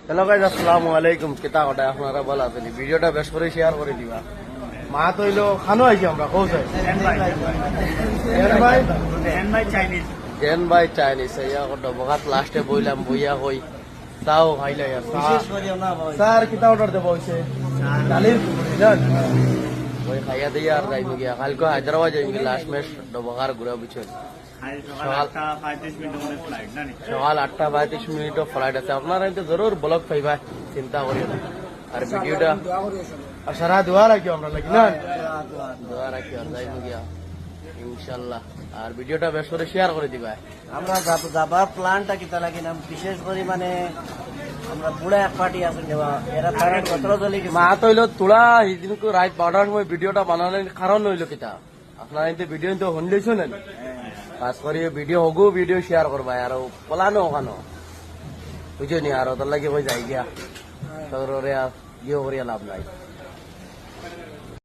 Hello guys, আসসালামু আলাইকুম। কিতা কটা আপনারা বলা আছেন? ভিডিওটা বেশ করে শেয়ার করে দিবা। মা তৈল খানো আইছি আমরা কৌশাই জেন ভাই চাইনিজ ডবঘাত লাস্টে বইলাম বইয়া কই তাও খাইলাই আর স্যার কিতা অর্ডার দেবো হয়েছে ডালির ওই খাইয়া দিয়ে আর যাইব গিয়া কালকে হায়দ্রাবাদ যাইব গিয়া লাস্ট ম্যাচ ডবঘার ঘুরা বুঝছেন। সকাল 8:35 ফ্লাইট আছে। আপনারা কিন্তু জরুর ব্লগ পাইবা, চিন্তা করি না। আর ভিডিওটা সারা দোয়া রাখি আমরা লাগি না, দোয়া রাখি আর যাইব গিয়া ইনশাল্লাহ। আর ভিডিওটা বেশ করে শেয়ার করে দিবা। আমরা যাবার প্ল্যানটা কিতা লাগি না, বিশেষ করে মানে আমরা পুরা এক পার্টি আছে দেওয়া এরা তারা কত চলে মা তৈল তোলা সেদিনকে রাত 12টার সময় ভিডিওটা বানানোর কারণ হইল কিতা আপনারা কিন্তু ভিডিও কিন্তু শুনলেছ না, খাস করে ভিডিও হগু ভিডিও শেয়ার করবা আর পলানো ওখানো বুঝো নি। আর ওদের লাগে যাই গিয়া ইয়ে করিয়া লাভ নাই।